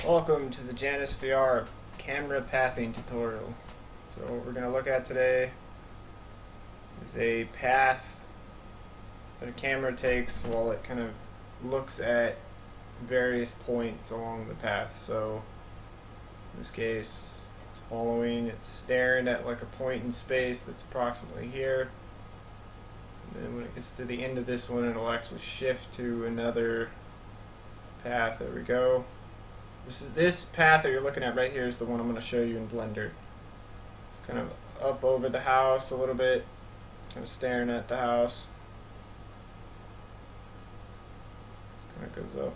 Welcome to the Janusweb camera pathing tutorial. So what we're going to look at today is a path that a camera takes while it kind of looks at various points along the path. So in this case, it's following, it's staring at like a point in space that's approximately here. And then when it gets to the end of this one, it'll actually shift to another path. There we go. This path that you're looking at right here is the one I'm going to show you in Blender. Kind of up over the house a little bit, kind of staring at the house. Kind of goes up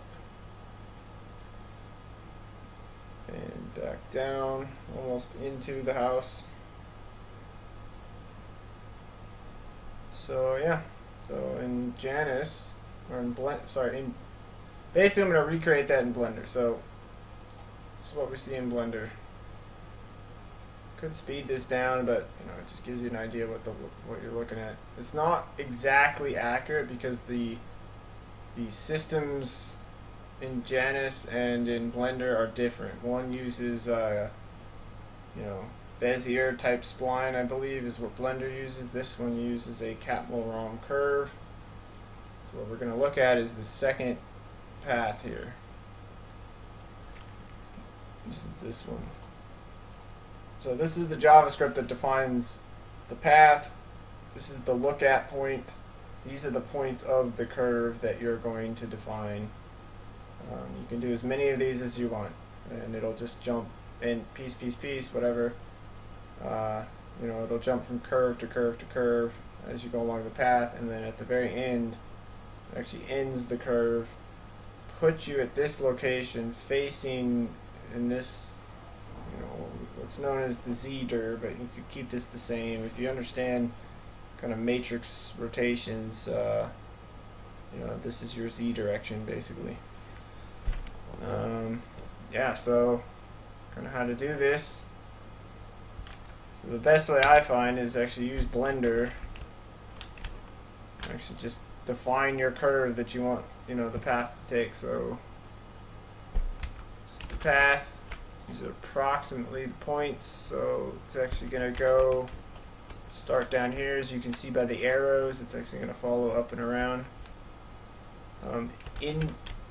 and back down, almost into the house. So yeah, so in Janus, or in basically I'm going to recreate that in Blender. So this is what we see in Blender. Could speed this down, but it just gives you an idea what you're looking at. It's not exactly accurate because the systems in Janus and in Blender are different. One uses Bezier type spline, I believe, is what Blender uses. This one uses a Capmol-ROM curve. So what we're going to look at is the second path here. This is this one. So this is the JavaScript that defines the path. This is the look at point. These are the points of the curve that you're going to define. You can do as many of these as you want, and it'll just jump in piece, whatever. It'll jump from curve to curve to curve as you go along the path, and then at the very end, it actually ends the curve, puts you at this location facing in this, what's known as the Z-dir, but you could keep this the same. If you understand kind of matrix rotations, this is your Z direction basically. So kind of how to do this. So the best way I find is actually use Blender. Actually just define your curve that you want, the path to take. So this is the path. These are approximately the points. So it's actually going to start down here. As you can see by the arrows, it's actually going to follow up and around.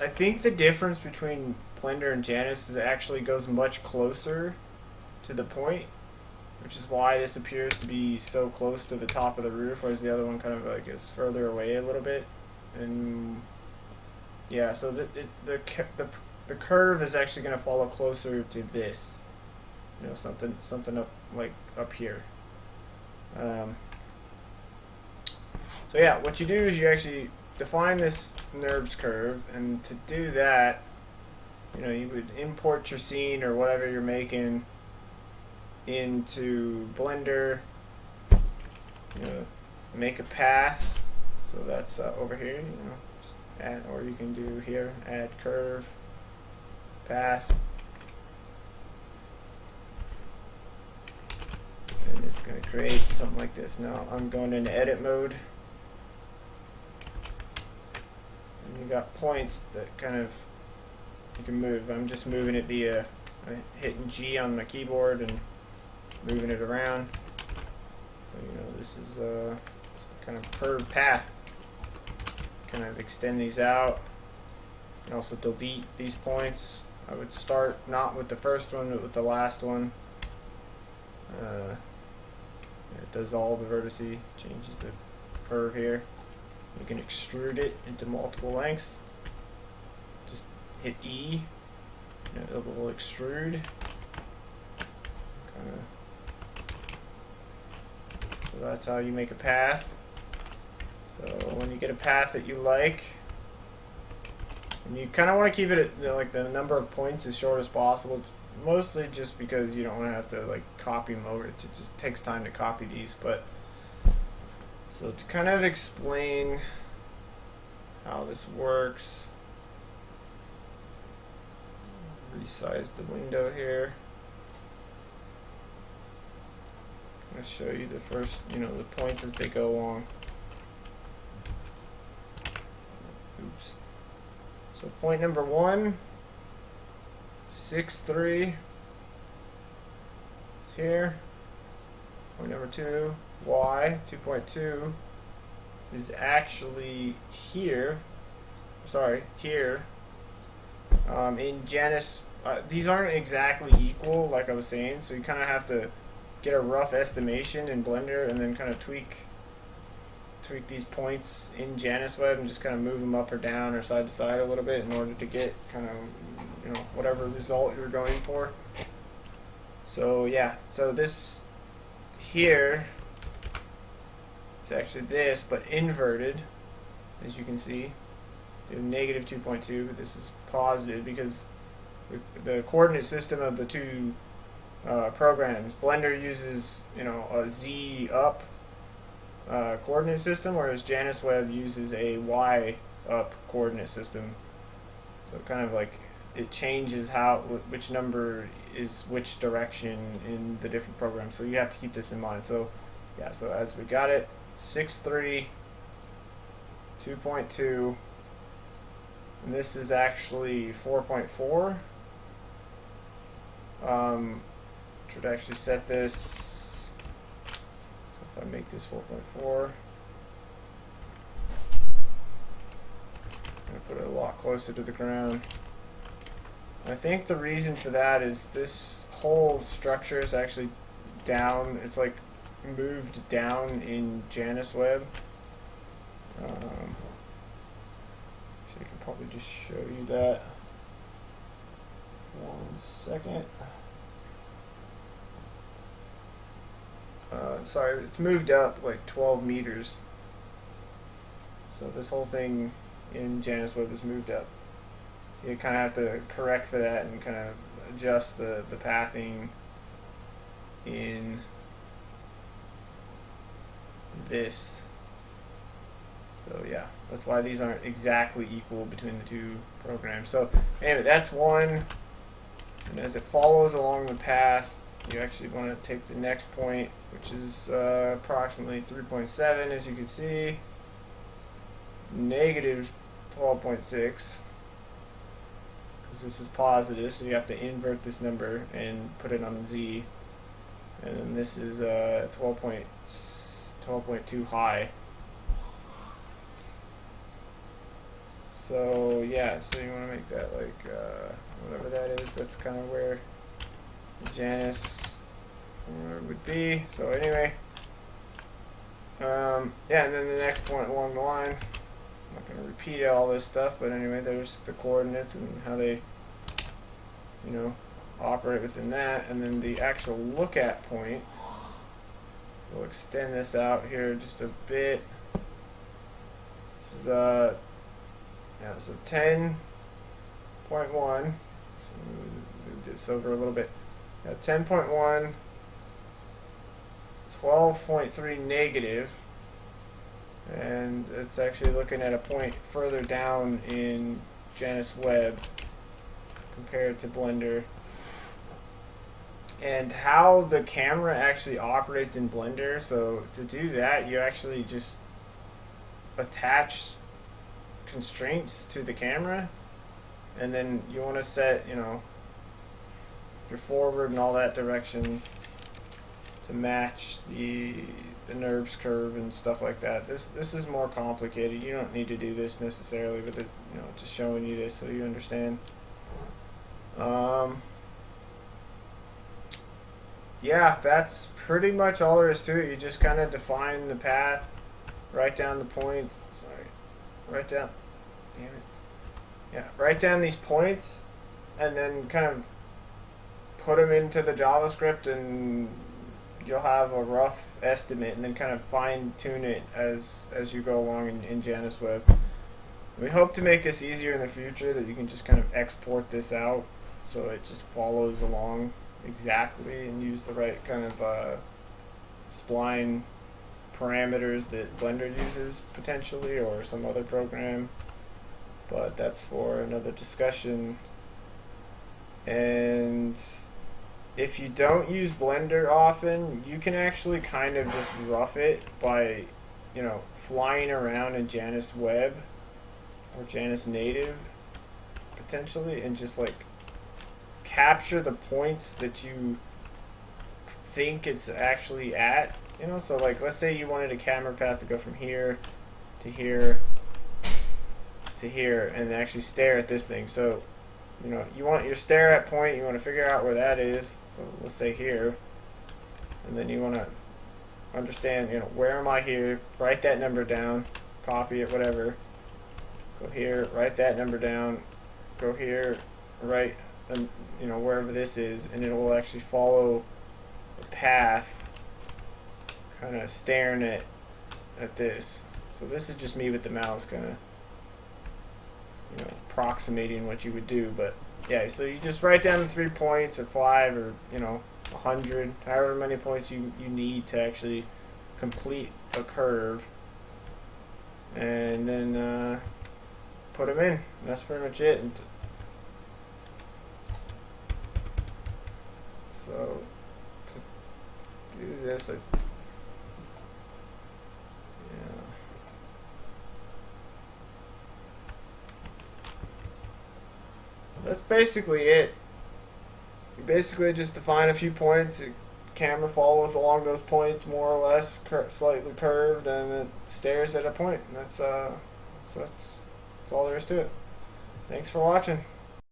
I think the difference between Blender and Janus is it actually goes much closer to the point, which is why this appears to be so close to the top of the roof, whereas the other one kind of like is further away a little bit. And yeah, so the curve is actually going to follow closer to this, something up here. So yeah, what you do is you actually define this NURBS curve, and to do that, you would import your scene or whatever you're making into Blender. Make a path. So that's over here. Or you can do here, add curve, path, and it's going to create something like this. Now I'm going into edit mode, and you got points that kind of you can move. I'm just moving it via hitting G on my keyboard and moving it around. So this is a kind of curved path. Kind of extend these out. You can also delete these points. I would start not with the first one, but with the last one. It does all the vertices, changes the curve here. You can extrude it into multiple lengths. Just hit E, and it will extrude. So that's how you make a path. So when you get a path that you like, and you kind of want to keep it at the number of points as short as possible, mostly just because you don't want to have to copy them over. It just takes time to copy these. But so to kind of explain how this works, resize the window here. I'm going to show you the first, the points as they go along. Oops. So point number one 6.3 is here. Point number 2, Y 2.2 is actually here. Sorry, here. In Janus, these aren't exactly equal, like I was saying, so you kind of have to get a rough estimation in Blender and then kind of tweak these points in Janusweb and just kind of move them up or down or side to side a little bit in order to get kind of, you know, whatever result you're going for. So yeah, so this here is actually this, but inverted, as you can see. We have negative 2.2, but this is positive because the coordinate system of the two programs. Blender uses, you know, a Z up coordinate system, whereas Janusweb uses a Y up coordinate system. So kind of like it changes which number is which direction in the different programs. So you have to keep this in mind. So yeah, so as we got it, 6.3, 2.2, and this is actually 4.4. Should actually set this. So if I make this 4.4, it's going to put it a lot closer to the ground. I think the reason for that is this whole structure is actually down. It's like moved down in Janusweb. So I can probably just show you that. 1 second. Sorry, it's moved up like 12 meters. So this whole thing in Janusweb is moved up. So you kind of have to correct for that and kind of adjust the pathing in this. So yeah, that's why these aren't exactly equal between the two programs. So anyway, that's one. And as it follows along the path, you actually want to take the next point, which is approximately 3.7, as you can see, negative 12.6, because this is positive, so you have to invert this number and put it on Z. And then this is 12.2 high. So yeah, so you want to make that like whatever that is. That's kind of where Janus would be. So anyway, yeah, and then the next point along the line. I'm not going to repeat all this stuff, but anyway, there's the coordinates and how they, you know, operate within that, and then the actual look at point. We'll extend this out here just a bit. This is yeah, so 10.1. So move this over a little bit. 10.1, 12.3 negative, and it's actually looking at a point further down in Janusweb compared to Blender. And how the camera actually operates in Blender, so to do that you actually just attach constraints to the camera, and then you want to set, you know, your forward and all that direction to match the NURBS curve and stuff like that. This is more complicated. You don't need to do this necessarily, but this, you know, just showing you this so you understand. Yeah, that's pretty much all there is to it. You just kind of define the path, write down the points. Sorry, write down. Damn it. Yeah, write down these points, and then kind of put them into the JavaScript, and you'll have a rough estimate, and then kind of fine tune it as you go along in Janusweb. We hope to make this easier in the future, that you can just kind of export this out so it just follows along exactly and use the right kind of spline parameters that Blender uses potentially, or some other program. But that's for another discussion. And if you don't use Blender often, you can actually kind of just rough it by, you know, flying around in Janusweb or Janus Native potentially, and just like capture the points that you think it's actually at. You know, so like let's say you wanted a camera path to go from here to here to here and actually stare at this thing. So, you know, you want your stare at point, you want to figure out where that is. So let's say here. And then you want to understand, you know, where am I here? Write that number down, copy it, whatever. Go here, write that number down. Go here, write, you know, wherever this is, and it will actually follow the path, kind of staring at this. So this is just me with the mouse, kind of, you know, approximating what you would do. But yeah, so you just write down the 3 points or 5 or, you know, 100, however many points you need to actually complete a curve, and then put them in. And that's pretty much it. And so to do this, that's basically it. You basically just define a few points. The camera follows along those points, more or less, slightly curved, and it stares at a point. And that's all there is to it. Thanks for watching.